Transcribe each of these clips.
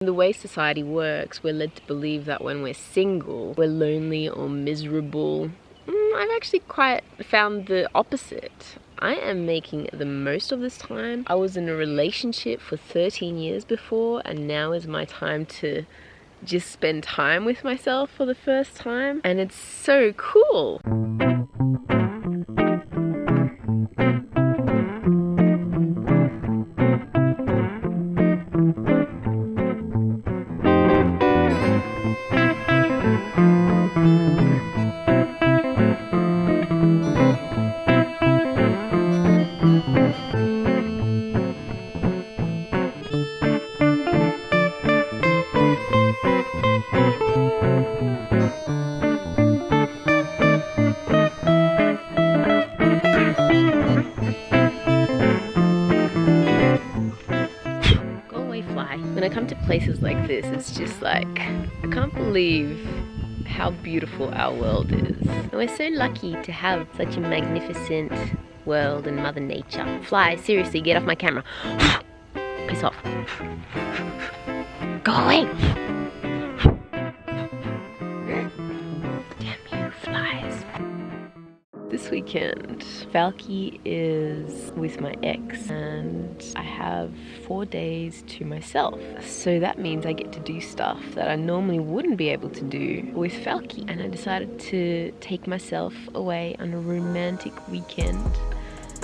The way society works, we're led to believe that when we're single, we're lonely or miserable. I've actually quite found the opposite. I am making the most of this time. I was in a relationship for 13 years before, and now is my time to just spend time with myself for the first time, and it's so cool. When I come to places like this, it's just like, I can't believe how beautiful our world is. And we're so lucky to have such a magnificent world and Mother Nature. Fly, seriously, get off my camera. Piss off. Go away. Damn you, flies. This weekend, Valky is with my ex and I have 4 days to myself. So that means I get to do stuff that I normally wouldn't be able to do with Valky. And I decided to take myself away on a romantic weekend.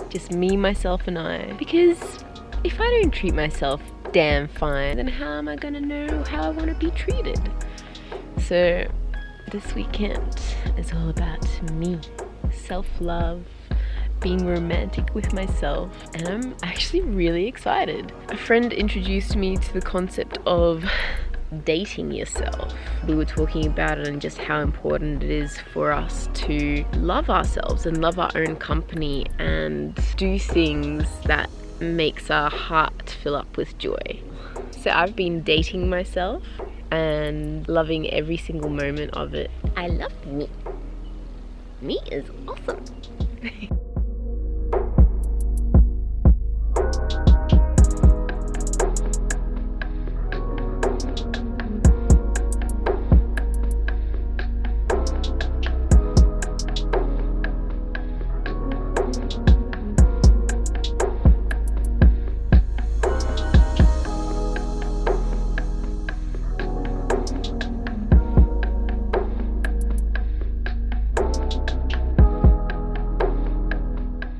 Just me, myself and I. Because if I don't treat myself damn fine, then how am I gonna know how I want to be treated? So this weekend is all about me. Self-love, being romantic with myself, and I'm actually really excited. A friend introduced me to the concept of dating yourself. We were talking about it and just how important it is for us to love ourselves and love our own company and do things that makes our heart fill up with joy. So I've been dating myself and loving every single moment of it. I love me. Me is awesome.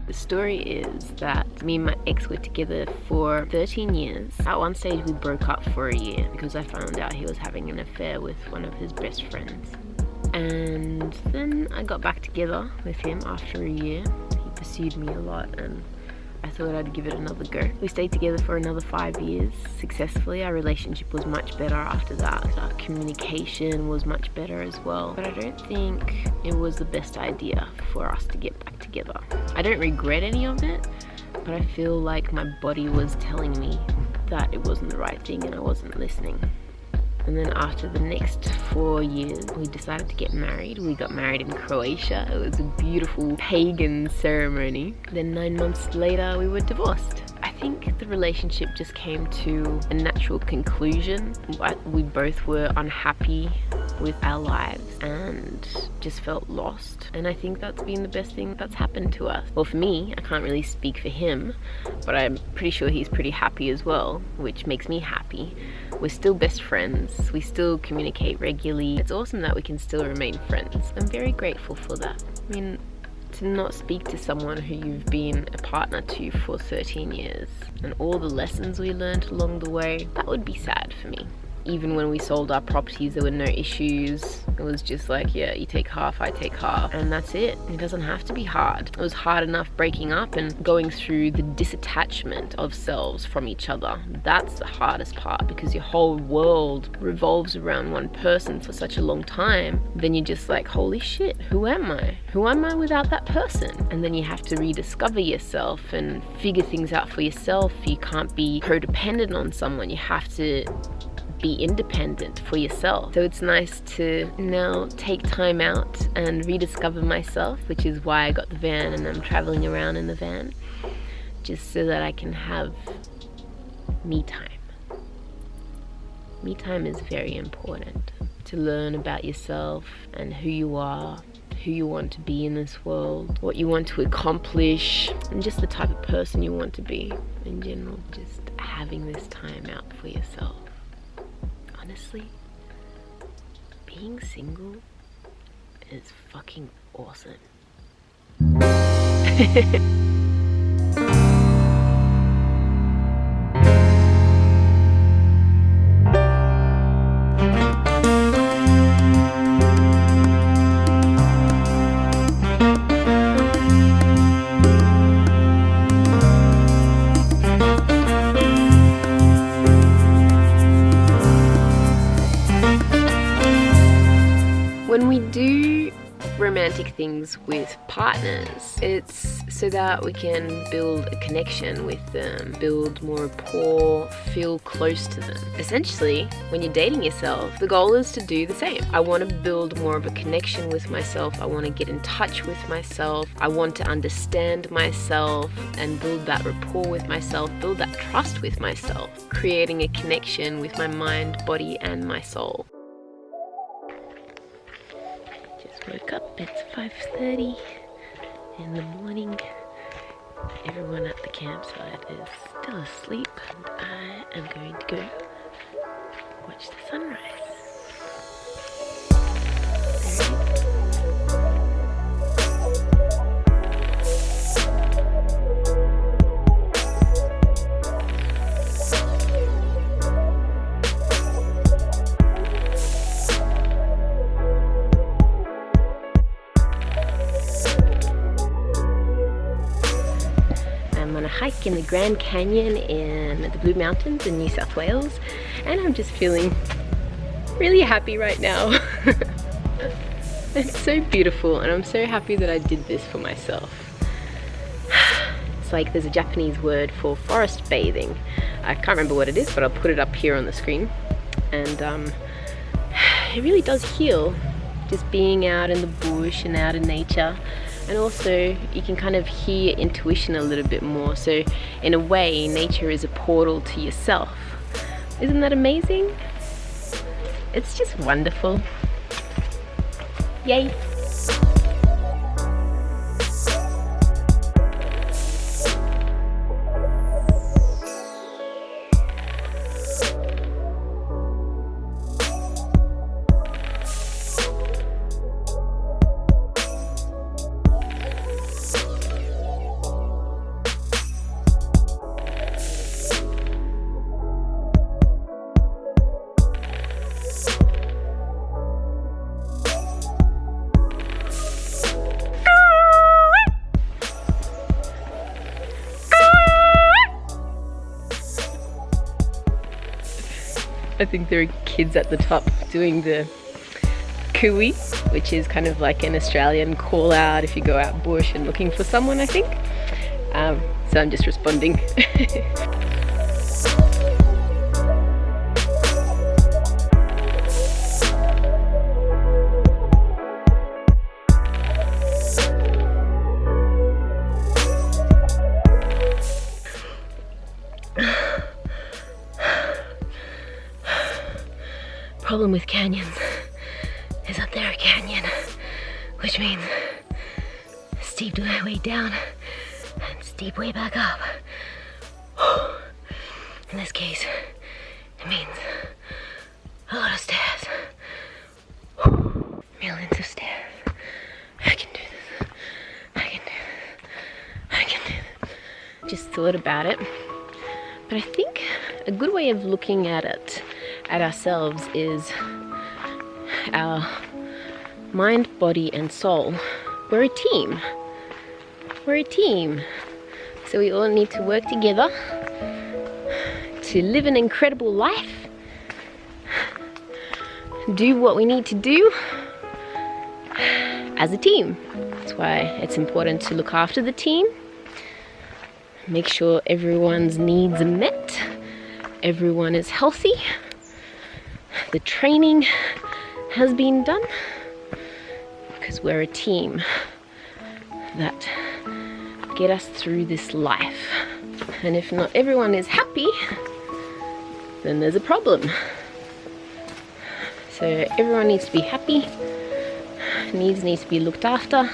The story is that me and my ex were together for 13 years. At one stage we broke up for a year because I found out he was having an affair with one of his best friends. And then I got back together with him after a year. He pursued me a lot and I thought I'd give it another go. We stayed together for another 5 years successfully. Our relationship was much better after that. Our communication was much better as well. But I don't think it was the best idea for us to get back together. I don't regret any of it, but I feel like my body was telling me that it wasn't the right thing and I wasn't listening. And then after the next 4 years, we decided to get married. We got married in Croatia. It was a beautiful pagan ceremony. Then 9 months later, we were divorced. I think the relationship just came to a natural conclusion. We both were unhappy with our lives and just felt lost. And I think that's been the best thing that's happened to us. Well, for me, I can't really speak for him, but I'm pretty sure he's pretty happy as well, which makes me happy. We're still best friends. We still communicate regularly. It's awesome that we can still remain friends. I'm very grateful for that. I mean, to not speak to someone who you've been a partner to for 13 years and all the lessons we learned along the way, that would be sad for me. Even when we sold our properties, there were no issues. It was just like, yeah, you take half, I take half, and that's it. It doesn't have to be hard. It was hard enough breaking up and going through the disattachment of selves from each other. That's the hardest part, because your whole world revolves around one person for such a long time. Then you're just like, holy shit, who am I? Who am I without that person? And then you have to rediscover yourself and figure things out for yourself. You can't be codependent on someone. You have to be independent for yourself. So it's nice to now take time out and rediscover myself, which is why I got the van and I'm traveling around in the van, just so that I can have me time. Me time is very important to learn about yourself and who you are, who you want to be in this world, what you want to accomplish, and just the type of person you want to be in general. Just having this time out for yourself. Honestly, being single is fucking awesome. When we do romantic things with partners, it's so that we can build a connection with them, build more rapport, feel close to them. Essentially, when you're dating yourself, the goal is to do the same. I want to build more of a connection with myself. I want to get in touch with myself. I want to understand myself and build that rapport with myself, build that trust with myself, creating a connection with my mind, body, and my soul. Woke up, it's 5:30 in the morning. Everyone at the campsite is still asleep, and I am going to go watch the sunrise. I'm on a hike in the Grand Canyon in the Blue Mountains in New South Wales, and I'm just feeling really happy right now. It's so beautiful, and I'm so happy that I did this for myself. It's like there's a Japanese word for forest bathing. I can't remember what it is, but I'll put it up here on the screen. And it really does heal, just being out in the bush and out in nature. And also you can kind of hear intuition a little bit more. So in a way, nature is a portal to yourself. Isn't that amazing? It's just wonderful. Yay. I think there are kids at the top doing the cooey, which is kind of like an Australian call out if you go out bush and looking for someone, I think. So I'm just responding. Problem with canyons is that they're a canyon, which means steep way down and steep way back up. In this case, it means a lot of stairs. Millions of stairs. I can do this. I can do this. I can do this. Just thought about it. But I think a good way of looking at it, at ourselves, is our mind, body, and soul. We're a team. We're a team. So we all need to work together to live an incredible life, do what we need to do as a team. That's why it's important to look after the team, make sure everyone's needs are met, everyone is healthy, the training has been done, because we're a team that get us through this life. And if not everyone is happy, then there's a problem. So everyone needs to be happy. Needs to be looked after,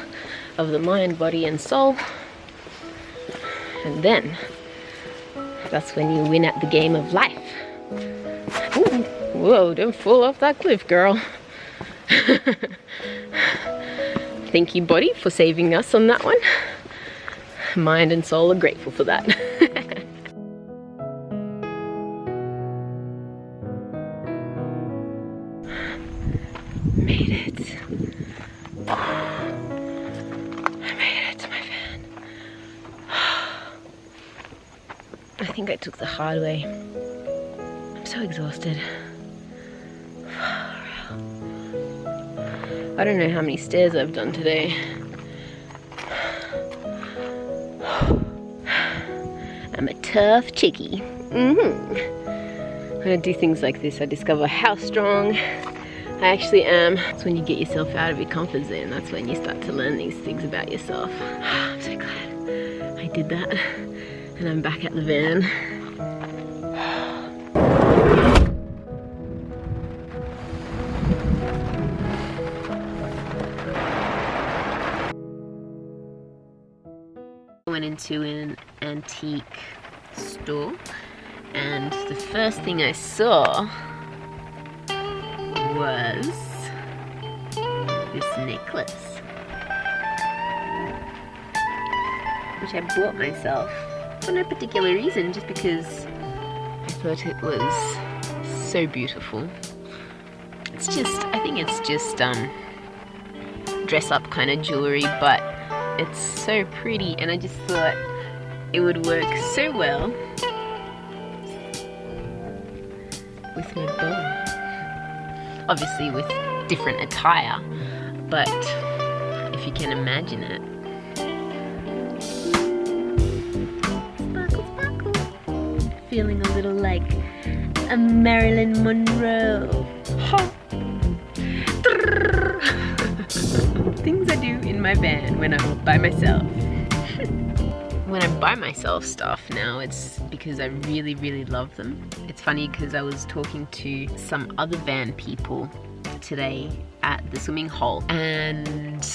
of the mind, body and soul. And then that's when you win at the game of life. Ooh, whoa, don't fall off that cliff, girl. Thank you, body, for saving us on that one. Mind and soul are grateful for that. Made it. I made it to my van. I think I took the hard way. I'm so exhausted. I don't know how many stairs I've done today. I'm a tough chickie. When I do things like this, I discover how strong I actually am. It's when you get yourself out of your comfort zone. That's when you start to learn these things about yourself. I'm so glad I did that. And I'm back at the van. I went into an antique store, and the first thing I saw was this necklace, which I bought myself for no particular reason, just because I thought it was so beautiful. It's just, I think it's just dress up kind of jewelry, but it's so pretty, and I just thought it would work so well with my bow. Obviously with different attire, but if you can imagine it. Sparkle, sparkle. Feeling a little like a Marilyn Monroe. Things I do in my van when I'm by myself. When I buy myself stuff now, it's because I really, really love them. It's funny because I was talking to some other van people today at the swimming hole, and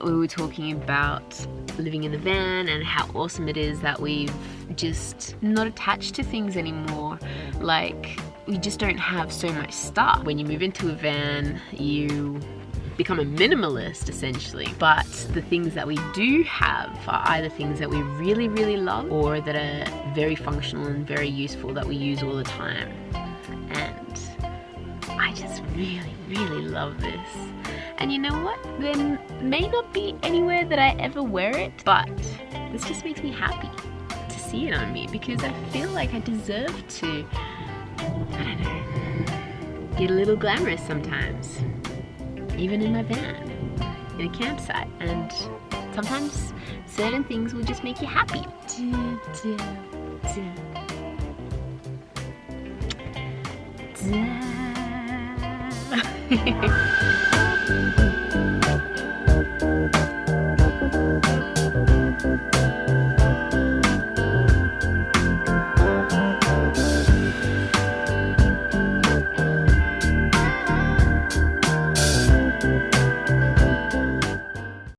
we were talking about living in the van and how awesome it is that we've just not attached to things anymore. Like, we just don't have so much stuff. When you move into a van, you become a minimalist essentially, but the things that we do have are either things that we really, really love or that are very functional and very useful that we use all the time. And I just really, really love this. And you know what? There may not be anywhere that I ever wear it, but this just makes me happy to see it on me, because I feel like I deserve to, I don't know, get a little glamorous sometimes. Even in my van, in a campsite, and sometimes certain things will just make you happy.